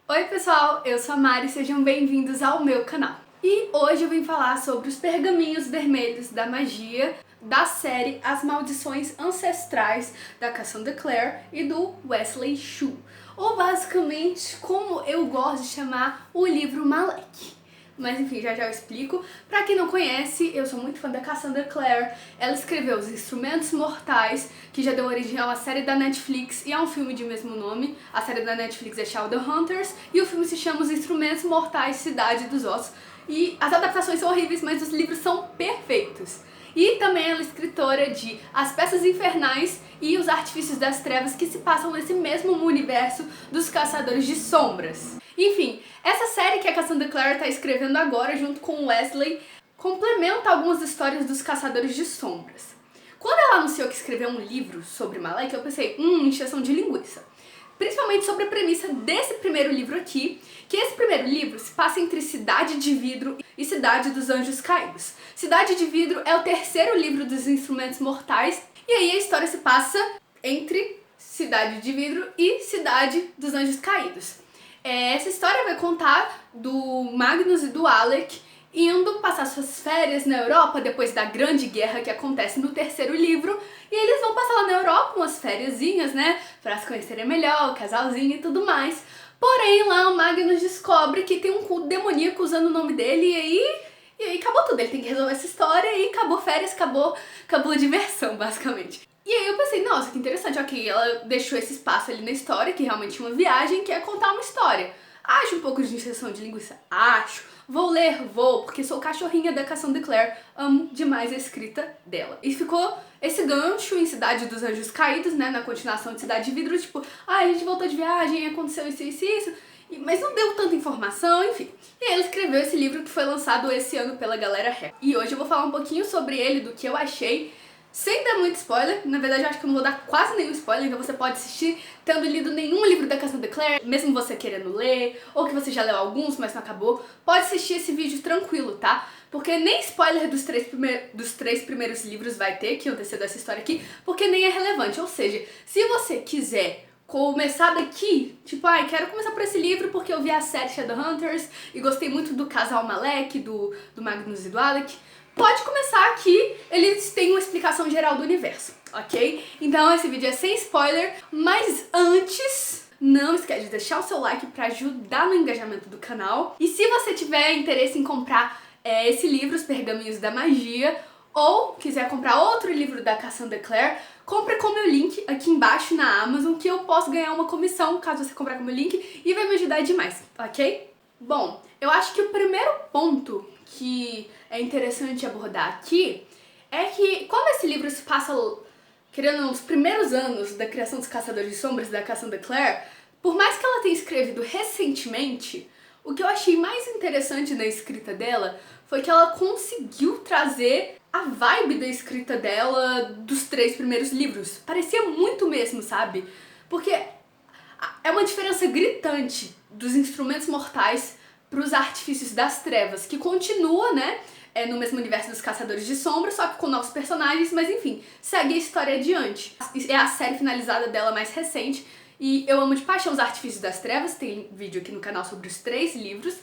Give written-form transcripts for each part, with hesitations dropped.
Oi pessoal, eu sou a Mari, sejam bem-vindos ao meu canal. E hoje eu vim falar sobre os pergaminhos vermelhos da magia da série As Maldições Ancestrais da Cassandra Clare e do Wesley Chu. Ou basicamente, como eu gosto de chamar, o livro Malek. Mas enfim, já eu explico. Pra quem não conhece, eu sou muito fã da Cassandra Clare. Ela escreveu Os Instrumentos Mortais, que já deu origem a uma série da Netflix e a um filme de mesmo nome. A série da Netflix é Shadowhunters e o filme se chama Os Instrumentos Mortais, Cidade dos Ossos. E as adaptações são horríveis, mas os livros são perfeitos. E também ela é escritora de As Peças Infernais e Os Artifícios das Trevas, que se passam nesse mesmo universo dos Caçadores de Sombras. Enfim, essa série que a Cassandra Clare está escrevendo agora, junto com o Wesley, complementa algumas histórias dos Caçadores de Sombras. Quando ela anunciou que escreveu um livro sobre Malek, eu pensei, encheção de linguiça. Principalmente sobre a premissa desse primeiro livro aqui, que esse primeiro livro se passa entre Cidade de Vidro e Cidade dos Anjos Caídos. Cidade de Vidro é o terceiro livro dos Instrumentos Mortais, e aí a história se passa entre Cidade de Vidro e Cidade dos Anjos Caídos. Essa história vai contar do Magnus e do Alec indo passar suas férias na Europa depois da grande guerra que acontece no terceiro livro, e eles vão passar lá na Europa umas fériasinhas, né, pra se conhecerem melhor, o casalzinho e tudo mais. Porém, lá o Magnus descobre que tem um culto demoníaco usando o nome dele, e aí acabou tudo. Ele tem que resolver essa história e acabou férias, acabou a diversão, basicamente. E aí eu pensei, nossa, que interessante, ok, ela deixou esse espaço ali na história, que realmente é uma viagem, que é contar uma história. Acho um pouco de injeção de linguiça? Acho. Vou ler? Vou, porque sou cachorrinha da Cassandra Clare, amo demais a escrita dela. E ficou esse gancho em Cidade dos Anjos Caídos, né, na continuação de Cidade de Vidro, tipo, a gente voltou de viagem, aconteceu isso, mas não deu tanta informação, enfim. E aí ela escreveu esse livro que foi lançado esse ano pela Galera Hack. E hoje eu vou falar um pouquinho sobre ele, do que eu achei, sem dar muito spoiler. Na verdade eu acho que eu não vou dar quase nenhum spoiler, então você pode assistir tendo lido nenhum livro da Cassandra Clare, mesmo você querendo ler, ou que você já leu alguns, mas não acabou, pode assistir esse vídeo tranquilo, tá? Porque nem spoiler dos três primeiros livros vai ter, que antecedeu dessa história aqui, porque nem é relevante. Ou seja, se você quiser começar daqui, tipo, quero começar por esse livro porque eu vi a série Shadowhunters e gostei muito do casal Malek, do Magnus e do Alec, pode começar aqui, eles têm uma explicação geral do universo, ok? Então esse vídeo é sem spoiler, mas antes, não esquece de deixar o seu like pra ajudar no engajamento do canal. E se você tiver interesse em comprar esse livro, Os Pergaminhos da Magia, ou quiser comprar outro livro da Cassandra Clare, compre com o meu link aqui embaixo na Amazon, que eu posso ganhar uma comissão caso você comprar com o meu link, e vai me ajudar demais, ok? Bom, eu acho que o primeiro ponto que é interessante abordar aqui é que, como esse livro se passa, querendo nos primeiros anos da criação dos Caçadores de Sombras da Cassandra Clare, por mais que ela tenha escrevido recentemente, o que eu achei mais interessante na escrita dela foi que ela conseguiu trazer a vibe da escrita dela dos três primeiros livros. Parecia muito mesmo, sabe? Porque é uma diferença gritante dos Instrumentos Mortais para os Artifícios das Trevas, que continua, né, no mesmo universo dos Caçadores de Sombras, só que com novos personagens, mas enfim, segue a história adiante. É a série finalizada dela mais recente, e eu amo de paixão os Artifícios das Trevas, tem vídeo aqui no canal sobre os 3 livros,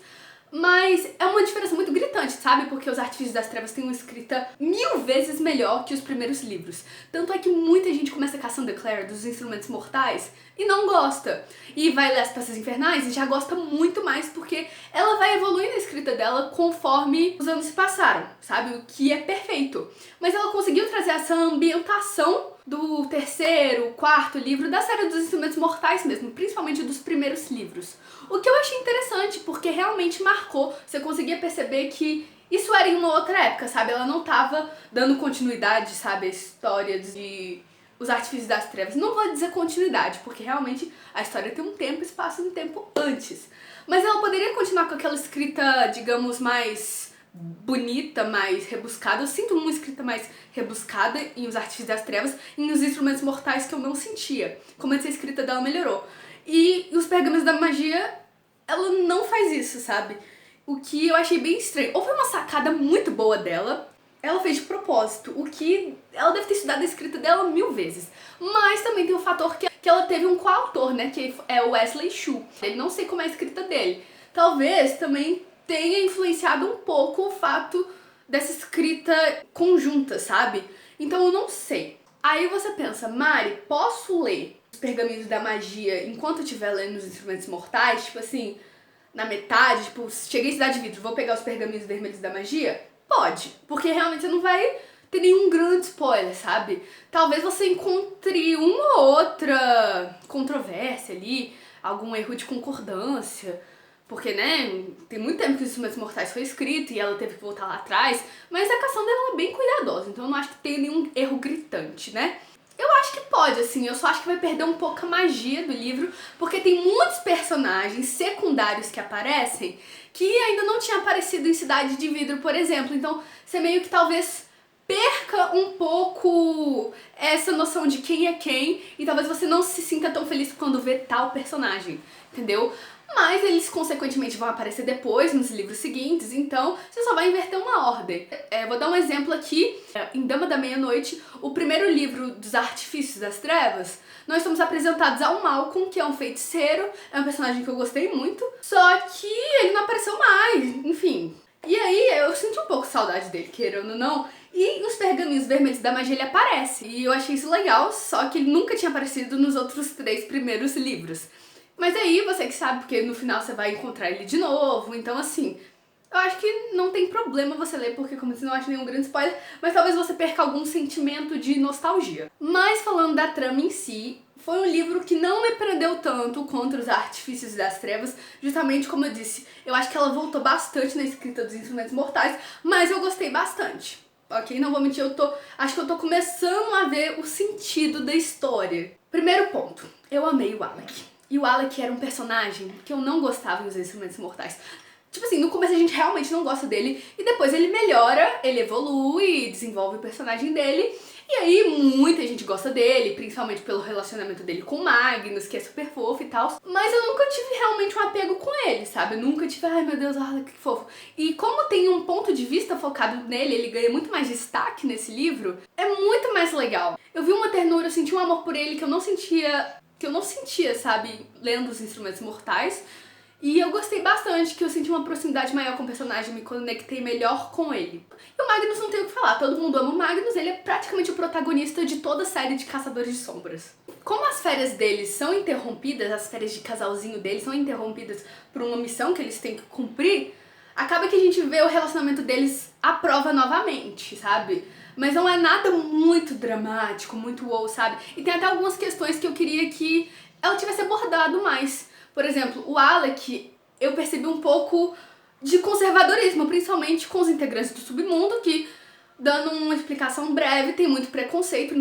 mas é uma diferença muito gritante, sabe? Porque Os Artifícios das Trevas têm uma escrita 1000 vezes melhor que os primeiros livros. Tanto é que muita gente começa a Cassandra Clare dos Instrumentos Mortais e não gosta. E vai ler As Peças Infernais e já gosta muito mais, porque ela vai evoluindo a escrita dela conforme os anos se passaram, sabe? O que é perfeito. Mas ela conseguiu trazer essa ambientação do terceiro, quarto livro da série dos Instrumentos Mortais mesmo, principalmente dos primeiros livros. O que eu achei interessante, porque realmente marcou, você conseguia perceber que isso era em uma outra época, sabe? Ela não tava dando continuidade, sabe, a história de Os Artifícios das Trevas. Não vou dizer continuidade, porque realmente a história tem um tempo, espaço e um tempo antes. Mas ela poderia continuar com aquela escrita, digamos, mais bonita, mais rebuscada. Eu sinto uma escrita mais rebuscada em Os Artifícios das Trevas e nos Instrumentos Mortais que eu não sentia. Como essa escrita dela melhorou. E Os Pergaminhos da Magia, ela não faz isso, sabe? O que eu achei bem estranho. Ou foi uma sacada muito boa dela, ela fez de propósito, o que ela deve ter estudado a escrita dela 1000 vezes. Mas também tem o fator que ela teve um coautor, né, que é o Wesley Chu. Eu não sei como é a escrita dele. Talvez também tenha influenciado um pouco o fato dessa escrita conjunta, sabe? Então eu não sei. Aí você pensa, Mari, posso ler os Pergaminhos da Magia enquanto eu estiver lendo os Instrumentos Mortais? Tipo assim, na metade, tipo, cheguei em Cidade de Vidro, vou pegar os Pergaminhos Vermelhos da Magia? Pode, porque realmente você não vai ter nenhum grande spoiler, sabe? Talvez você encontre uma ou outra controvérsia ali, algum erro de concordância, porque, né, tem muito tempo que os Instrumentos Mortais foi escrito e ela teve que voltar lá atrás, mas a Cassandra ela é bem cuidadosa, então eu não acho que tem nenhum erro gritante, né? Eu acho que pode, assim, eu só acho que vai perder um pouco a magia do livro, porque tem muitos personagens secundários que aparecem que ainda não tinham aparecido em Cidade de Vidro, por exemplo, então você meio que talvez perca um pouco essa noção de quem é quem e talvez você não se sinta tão feliz quando vê tal personagem, entendeu? Mas eles consequentemente vão aparecer depois nos livros seguintes, então você só vai inverter uma ordem. Vou dar um exemplo aqui, em Dama da Meia-Noite, o primeiro livro dos Artifícios das Trevas, nós somos apresentados ao Malcolm, que é um feiticeiro, é um personagem que eu gostei muito, só que ele não apareceu mais, enfim. E aí eu senti um pouco saudade dele, querendo ou não, e os Pergaminhos Vermelhos da Magia ele aparece, e eu achei isso legal, só que ele nunca tinha aparecido nos outros 3 primeiros livros. Mas aí você que sabe, porque no final você vai encontrar ele de novo, então assim, eu acho que não tem problema você ler, porque como você não acha nenhum grande spoiler, mas talvez você perca algum sentimento de nostalgia. Mas falando da trama em si, foi um livro que não me prendeu tanto contra os Artifícios das Trevas, justamente como eu disse, eu acho que ela voltou bastante na escrita dos Instrumentos Mortais, mas eu gostei bastante. Ok? Não vou mentir, acho que eu tô começando a ver o sentido da história. Primeiro ponto, eu amei o Alec. E o Alec era um personagem que eu não gostava nos Instrumentos Mortais. Tipo assim, no começo a gente realmente não gosta dele, e depois ele melhora, ele evolui, desenvolve o personagem dele, e aí muita gente gosta dele, principalmente pelo relacionamento dele com o Magnus, que é super fofo e tal. Mas eu nunca tive realmente um apego com ele, sabe? Eu nunca tive, ai meu Deus, Alec, que fofo. E como tem um ponto de vista focado nele, ele ganha muito mais destaque nesse livro, é muito mais legal. Eu vi uma ternura, eu senti um amor por ele que eu não sentia, sabe, lendo os Instrumentos Mortais. E eu gostei bastante, que eu senti uma proximidade maior com o personagem, me conectei melhor com ele. E o Magnus não tem o que falar, todo mundo ama o Magnus, ele é praticamente o protagonista de toda a série de Caçadores de Sombras. Como as férias deles são interrompidas, as férias de casalzinho deles são interrompidas por uma missão que eles têm que cumprir, acaba que a gente vê o relacionamento deles à prova novamente, sabe? Mas não é nada muito dramático, muito wow, sabe? E tem até algumas questões que eu queria que ela tivesse abordado mais. Por exemplo, o Alec, eu percebi um pouco de conservadorismo, principalmente com os integrantes do submundo, que, dando uma explicação breve, tem muito preconceito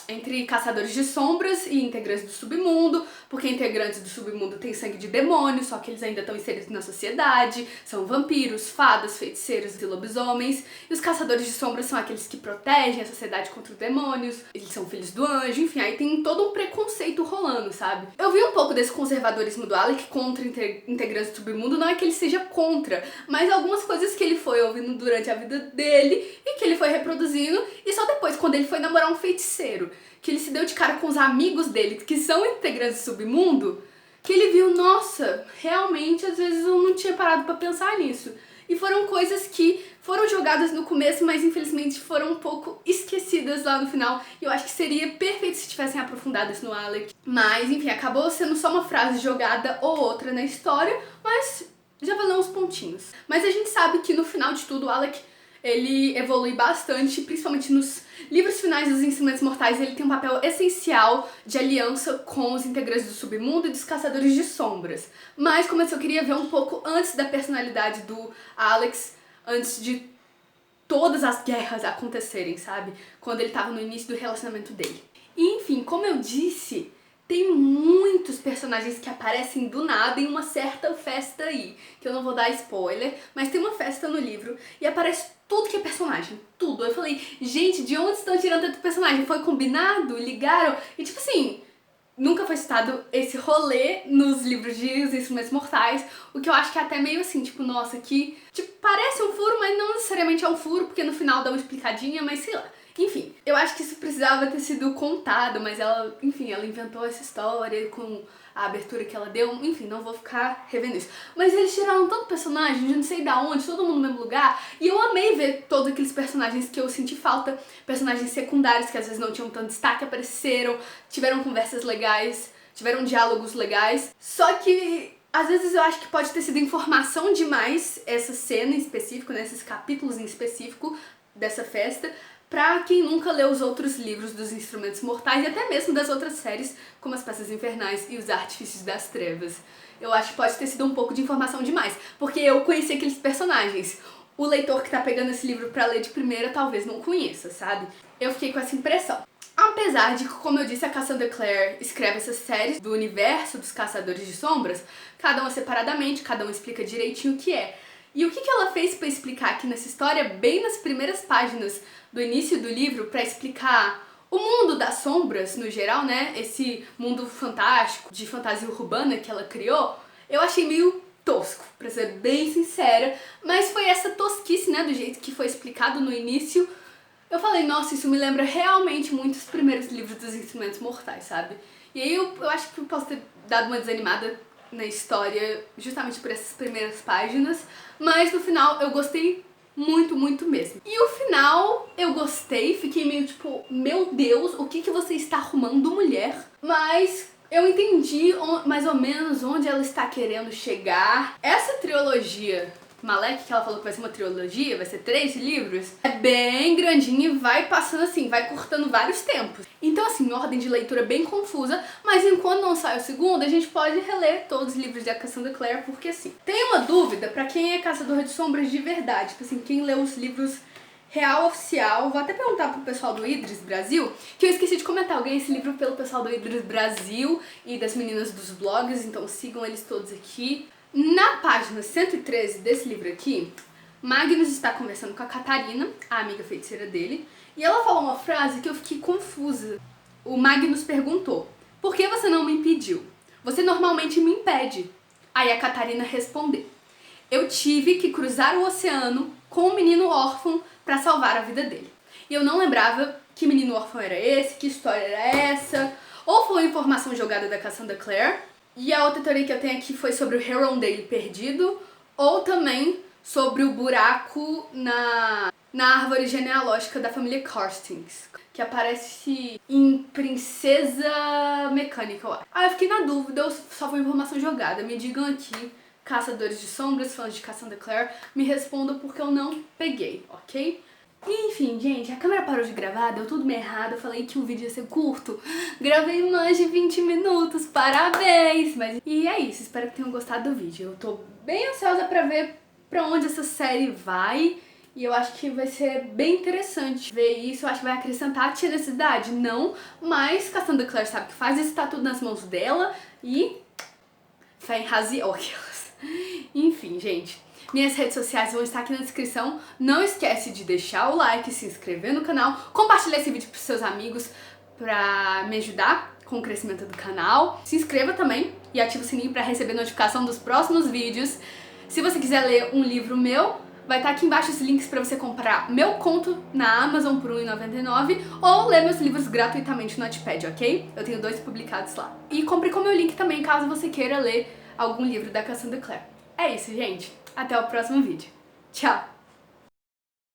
entre caçadores de sombras e integrantes do submundo, porque integrantes do submundo têm sangue de demônio, só que eles ainda estão inseridos na sociedade, são vampiros, fadas, feiticeiros e lobisomens, e os caçadores de sombras são aqueles que protegem a sociedade contra os demônios, eles são filhos do anjo, enfim, aí tem todo um preconceito rolando, sabe? Eu vi um pouco desse conservadorismo do Alec contra integrantes do submundo, não é que ele seja contra, mas algumas coisas que ele foi ouvindo durante a vida dele e que ele foi reproduzindo, e só depois, quando ele foi namorar um feiticeiro, que ele se deu de cara com os amigos dele, que são integrantes do submundo, que ele viu, nossa, realmente, às vezes eu não tinha parado pra pensar nisso. E foram coisas que foram jogadas no começo, mas infelizmente foram um pouco esquecidas lá no final. E eu acho que seria perfeito se tivessem aprofundado isso no Alec. Mas, enfim, acabou sendo só uma frase jogada ou outra na história, mas já valeu uns pontinhos. Mas a gente sabe que no final de tudo o Alec, ele evolui bastante, principalmente nos livros finais dos Instrumentos Mortais, ele tem um papel essencial de aliança com os integrantes do submundo e dos Caçadores de Sombras. Mas, como eu queria ver um pouco antes da personalidade do Alex, antes de todas as guerras acontecerem, sabe? Quando ele tava no início do relacionamento dele. E, enfim, como eu disse, tem muitos personagens que aparecem do nada em uma certa festa aí, que eu não vou dar spoiler, mas tem uma festa no livro e aparece tudo que é personagem, tudo. Eu falei, gente, de onde estão tirando tanto personagem? Foi combinado? Ligaram? E tipo assim, nunca foi citado esse rolê nos livros de Os Instrumentos Mortais, o que eu acho que é até meio assim, tipo, nossa, que tipo, parece um furo, mas não necessariamente é um furo, porque no final dá uma explicadinha, mas sei lá. Enfim, eu acho que isso precisava ter sido contado, mas ela, enfim, ela inventou essa história com a abertura que ela deu, enfim, não vou ficar revendo isso. Mas eles tiraram tanto personagem de não sei da onde, todo mundo no mesmo lugar, e eu amei ver todos aqueles personagens que eu senti falta, personagens secundários que às vezes não tinham tanto destaque, apareceram, tiveram conversas legais, tiveram diálogos legais, só que às vezes eu acho que pode ter sido informação demais essa cena em específico, né, esses capítulos em específico dessa festa, pra quem nunca leu os outros livros dos Instrumentos Mortais e até mesmo das outras séries, como As Peças Infernais e Os Artifícios das Trevas. Eu acho que pode ter sido um pouco de informação demais, porque eu conheci aqueles personagens. O leitor que tá pegando esse livro pra ler de primeira talvez não conheça, sabe? Eu fiquei com essa impressão. Apesar de que, como eu disse, a Cassandra Clare escreve essas séries do universo dos Caçadores de Sombras, cada uma separadamente, cada uma explica direitinho o que é. E o que ela fez pra explicar aqui nessa história, bem nas primeiras páginas do início do livro, pra explicar o mundo das sombras, no geral, né? Esse mundo fantástico, de fantasia urbana que ela criou, eu achei meio tosco, pra ser bem sincera, mas foi essa tosquice, né, do jeito que foi explicado no início. Eu falei, nossa, isso me lembra realmente muito os primeiros livros dos Instrumentos Mortais, sabe? E aí eu acho que eu posso ter dado uma desanimada na história justamente por essas primeiras páginas, mas no final eu gostei muito, muito mesmo. E o final eu gostei, fiquei meio tipo, meu Deus, o que você está arrumando, mulher? Mas eu entendi mais ou menos onde ela está querendo chegar. Essa trilogia Malek, que ela falou que vai ser uma trilogia, vai ser 3 livros, é bem grandinha e vai passando assim, vai cortando vários tempos. Então assim, ordem de leitura bem confusa, mas enquanto não sai o segundo, a gente pode reler todos os livros da Cassandra Clare, porque assim, tem uma dúvida pra quem é caçador de sombras de verdade, tipo assim, quem lê os livros real oficial, vou até perguntar pro pessoal do Idris Brasil, que eu esqueci de comentar, eu ganhei esse livro pelo pessoal do Idris Brasil e das meninas dos blogs, então sigam eles todos aqui. Na página 113 desse livro aqui, Magnus está conversando com a Catarina, a amiga feiticeira dele, e ela falou uma frase que eu fiquei confusa. O Magnus perguntou, por que você não me impediu? Você normalmente me impede. Aí a Catarina respondeu, eu tive que cruzar o oceano com um menino órfão para salvar a vida dele. E eu não lembrava que menino órfão era esse, que história era essa, ou foi informação jogada da Cassandra Clare. E a outra teoria que eu tenho aqui foi sobre o Herondale perdido, ou também sobre o buraco na árvore genealógica da família Carstings, que aparece em Princesa Mecânica, eu acho. Eu fiquei na dúvida, ou só foi informação jogada. Me digam aqui, caçadores de sombras, fãs de Cassandra Clare, me respondam porque eu não peguei, ok? Enfim, gente, a câmera parou de gravar, deu tudo meio errado, eu falei que o vídeo ia ser curto. Gravei mais de 20 minutos, parabéns! E é isso, espero que tenham gostado do vídeo. Eu tô bem ansiosa pra ver pra onde essa série vai. E eu acho que vai ser bem interessante ver isso, eu acho que vai acrescentar a tiranidade, não, mas Cassandra Clare sabe o que faz, isso tá tudo nas mãos dela e... fé em Raziel. Enfim, gente. Minhas redes sociais vão estar aqui na descrição. Não esquece de deixar o like, se inscrever no canal, compartilhar esse vídeo pros seus amigos pra me ajudar com o crescimento do canal. Se inscreva também e ative o sininho pra receber notificação dos próximos vídeos. Se você quiser ler um livro meu, vai estar aqui embaixo os links pra você comprar meu conto na Amazon por R$1,99 ou ler meus livros gratuitamente no Wattpad, ok? Eu tenho 2 publicados lá. E compre com o meu link também, caso você queira ler algum livro da Cassandra Clare. É isso, gente. Até o próximo vídeo. Tchau!